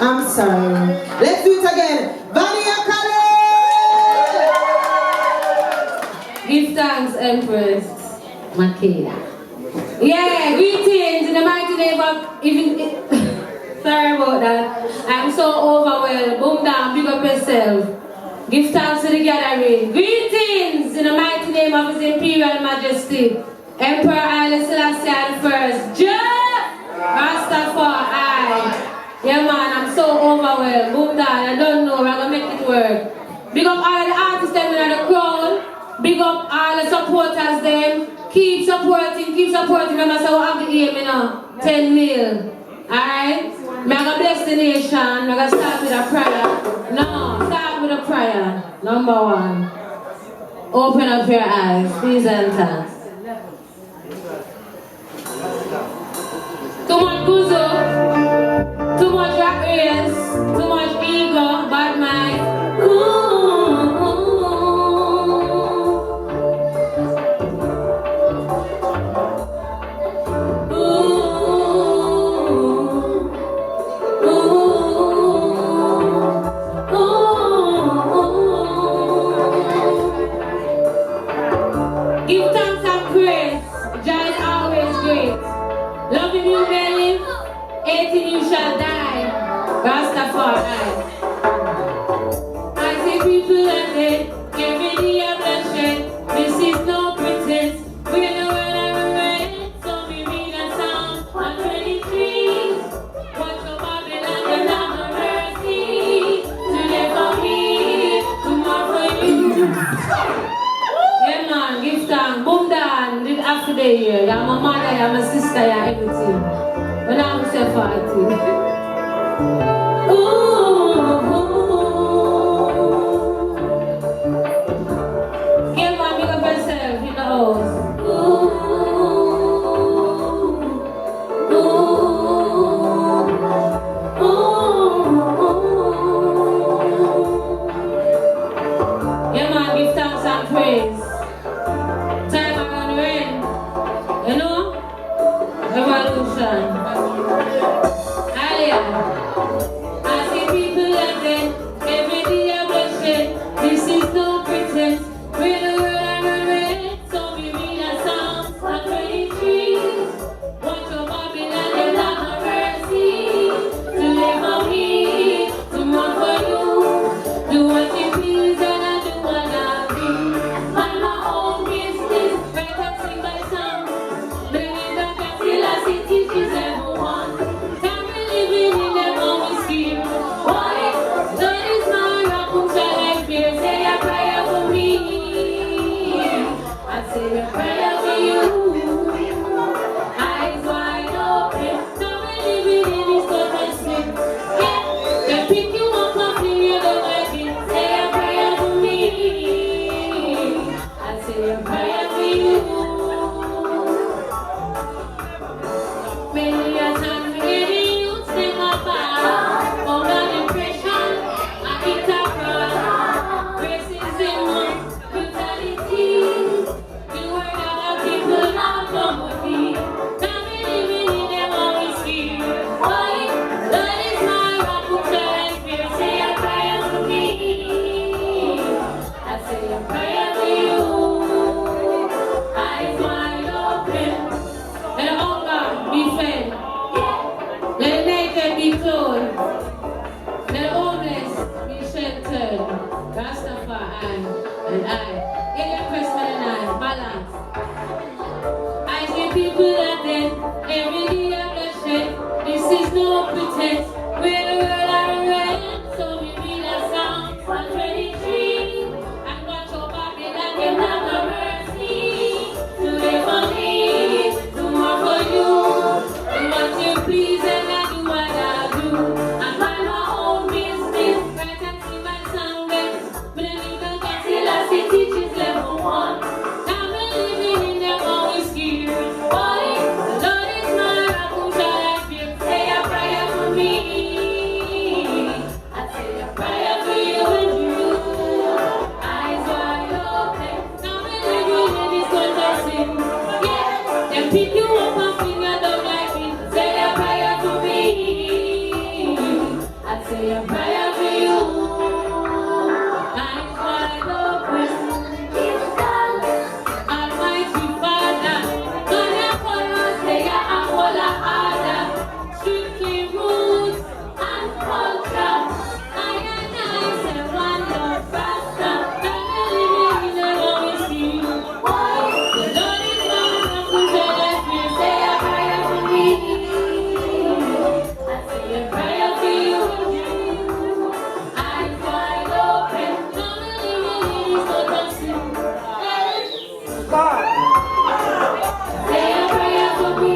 I'm sorry. Let's do it again. Vania Kale! Give thanks, Empress Makeda. Yeah, greetings in the mighty name of sorry about that. I'm so overwhelmed. Boom down, big up yourself. Give thanks to the gathering. Greetings in the mighty name of His Imperial Majesty, Emperor Haile Selassie I. Rastafari. Yeah man, I'm so overwhelmed. Boom down, I don't know, I'm gonna make it work. Big up all the artists them in the crowd. Big up all the supporters them. Keep supporting them as I have the aim, 10 mil. Alright? I'm gonna bless the nation. I'm gonna start with a prayer. No, start with a prayer. Number 1. Open up your eyes, please and thanks. Too much guzo, too much rat race, too much ego, bad mind. Give thanks and praise. Jah is always great. Loving you may live, hating you shall die. Rastafari. I see people are dead, every day a bloodshed. This is no pretense. We're the world I'm red, so we read a song on 23. Watch your Babylon, the Lamb of mercy. Today for me, tomorrow for you. Yeah man, give thanks. Boom down, did after the year. You're my mother, you're my sister, you're everything. But now I'm so far too. Yeah man, make up yourself in the house. Yeah man, give thanks and praise. Time around rain. You know? Revolution. Hallelujah. I see people like that. Every day I bloodshed. This is no pretense. We're the world I'm red. So we read a song on 23. Watch your Babylon, the Lamb of mercy. To live for me, to mourn for you. Do what you please and I do what I do. Mind my own business. Write and sing my song. Believe that till I see teaches everyone. Time we living in them own whiskey. say a prayer for you. I'm wide open. Almighty Father, Vania follows say a Akola Ada. Strictly roots and culture. I say one love faster. I'm living in a lonely sea. The Lord is coming up to tell us we say a prayer for me. I say a prayer for you. I'm wide open. I'm living in so don't see. Say a prayer for me.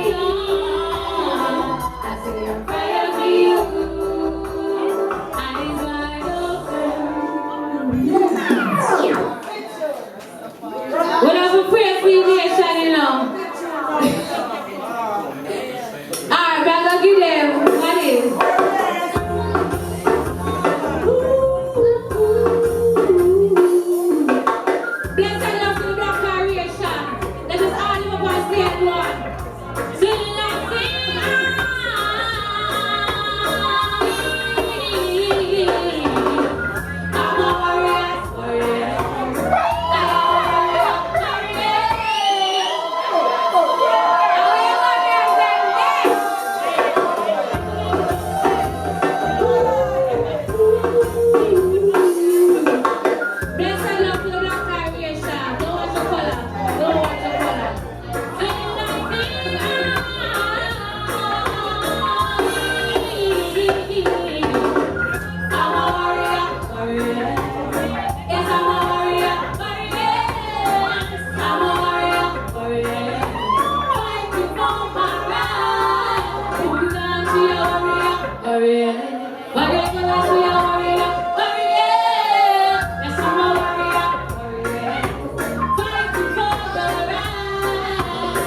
I say a prayer for you. Eyes wide open. We'll have a prayer for you, nation, you know. Alright, but I'm gonna give them what is. Bless and love to the black creation. Let us all live up and stay at one. Sing like sing. I'm a warrior, warrior. I'm a warrior, warrior. Bless and love to the black creation. Don't watch your color. Don't watch your color. Sing like sing. I'm a warrior, warrior. Yes, I'm a warrior, warrior. I'm a warrior, warrior. Fighting for my right. Who's gonna be a warrior, warrior? Warrior, gonna be a warrior, warrior. Yes, I'm a warrior, warrior. Fighting for the right.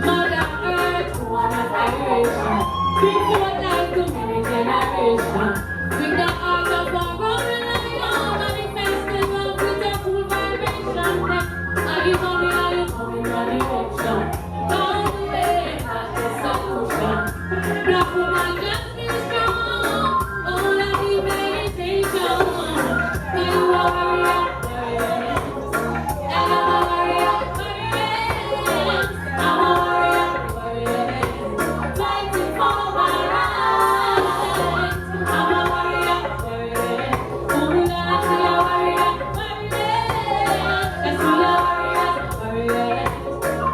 Mother Earth, one generation. Before life to many generation. With the heart of a golden lion, manifesting love with a full vibration. Are you coming on direction? All the way, that's the solution. Black woman just be strong. All of the meditation. Are you a warrior? Warrior. And I'm a warrior, warrior. I'm a warrior, warrior. Fighting for my rights. I'm a warrior, warrior. Moving on to your warrior, warrior. Let's be a warrior, warrior.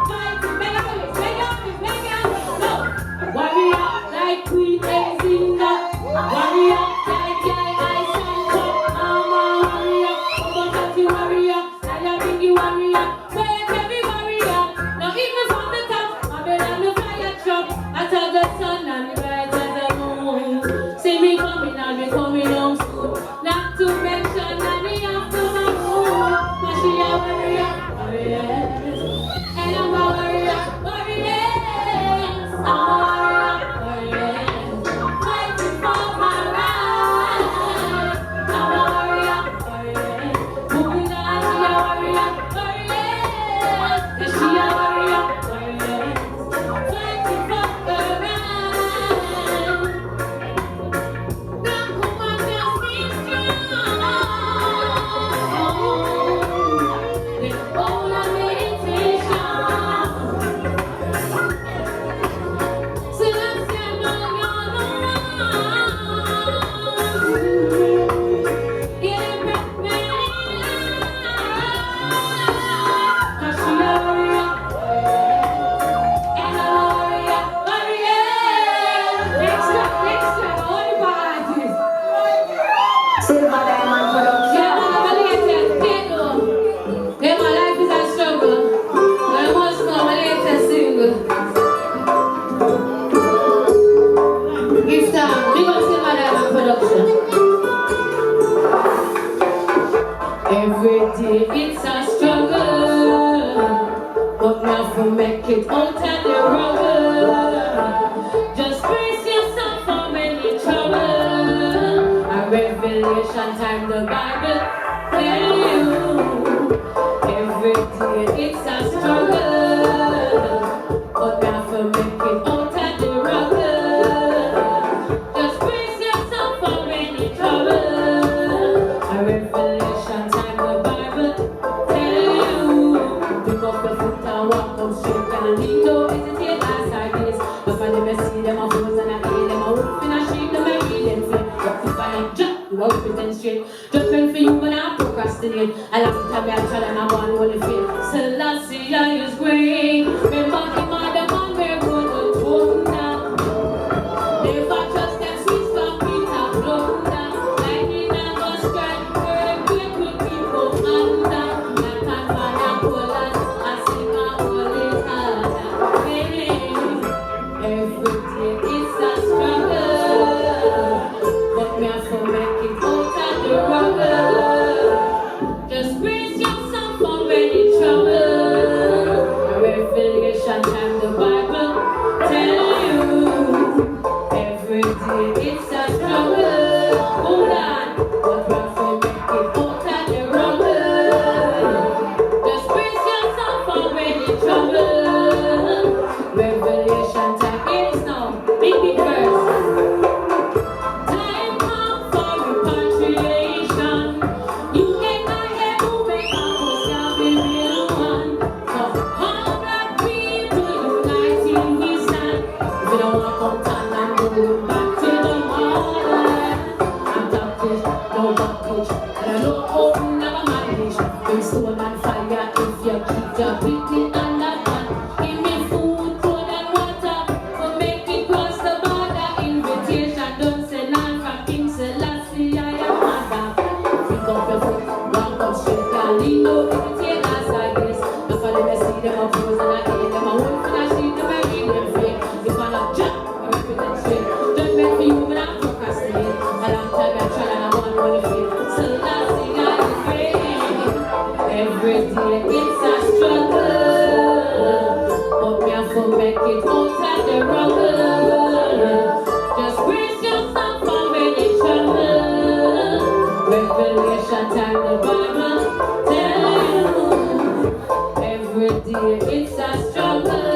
Fighting, make up, go. Warrior like Queen Exinga. Warrior like I stand up. I'm a warrior, Obakati warrior. I am the warrior, wake every warrior. Now even from the top, I'm on the fire truck. Out of the sun and bright as the moon. See me coming, I'll be coming home soon. Not to mention that the afternoon. Now she a warrior, warrior. And I'm a warrior, warrior. I'm a warrior, warrior. Fighting for my rights. I'm a warrior, warrior. Moving on to your warrior, warrior. Yeah, she a warrior, warrior. Fighting for the right. Black woman just be strong. With all our meditation. Celestial, no, you're the one. Yeah, breath me alive. 'Cause she a warrior, and a warrior, warrior. Extra, all the parties. Silver Diamond Production. Yeah, man, I'm a latest single. Yeah, my life is a struggle. I must know my latest single. Kingston, big up Silver Diamond Production. Every day it's a struggle, but now for make it out of the rubble. Just brace yourself from any trouble. A revelation time the Bible tell you. Every day it's a struggle, but now for make it out of the rubble. Just brace yourself from any see them a pose and I hear them a whoop in a street, them a read them fit. If I not drop, you a whip it and straight. Jumping for you when I procrastinate. I like to tell me I try and I want to hold it fit. Selassie, I is great. Remember the mother man, we're going to throne down. Never trust them sweet stuff, Peter, blown down. Lightning and go strike, earthquake with people under. Like and Vania pullers, I sing a holy harder. Every day it's a struggle, but me have to make it out of the rubble. Just brace yourself for any trouble. Revelation time the Bible tell you. Every day it's a struggle. Hold on, but we have to make it out of the rubble. Just brace yourself for any trouble. Revelation time is now. Big verse. Time come for repatriation. You and I who make our host shall be real one. So all black people uniting we stand. If you don't want to come down and go back to the motherland. I'm Turkish, no Turkish, and I know hope never manage. Brimstone and fire if you keep your picnic and that one. Give me food, food and water, but make it cross the border. Invitation don't say none from Kingston, Lassie, I am mother. Pick up your foot, walk up straight and lean over the tailors like this. Look for them, I see them a pose and I hear them a wolf and I see them a read them fake. If I not jump, I rip it and straight. Don't make me when I procrastinate. A long time I try and I want to fit. So Lassie, I is great. Every day it's a struggle, but me have to make it out of the rubble. Just brace yourself for any trouble. Revelation time the Bible tell you. Every day it's a struggle.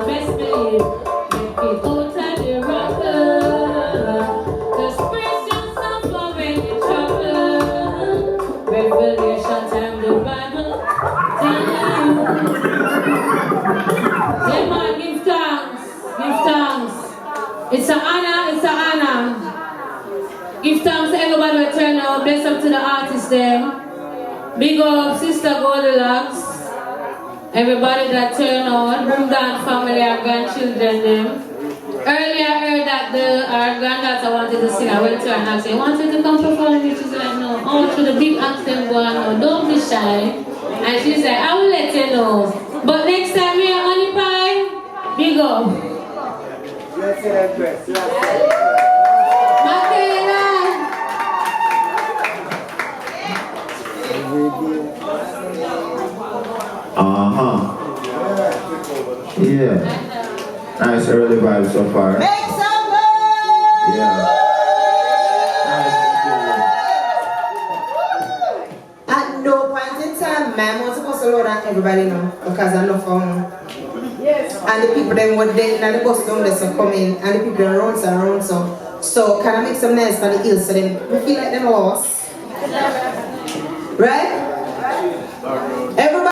Best believe, make it out of the rubble. Just brace yourself for any trouble. Revelation time the Bible tell you. Yeah man, give thanks, give thanks. It's an honor, it's an honor. Give thanks to everybody who turn out. Bless up to the artists them. Big up Sister Goldilocks. Everybody that turn out. Bring down family and grandchildren them. Earlier I heard that our granddaughter wanted to sing. I went to her and I said, wanted to come perform? She's like, no. Oh, through the big accent go on. No, don't be shy. And she said, I will let you know. But next time we are honey pie, big up. Let's see that dress. Macarena. Yeah. Nice early vibe so far. Make some noise! Yeah. At no point in time, man, I'm supposed to load that everybody know because I know for Yes. And the people them were there and the bus don't let them come in and the people them around so. So can I make some noise for the hills so then we feel like them lost? Right?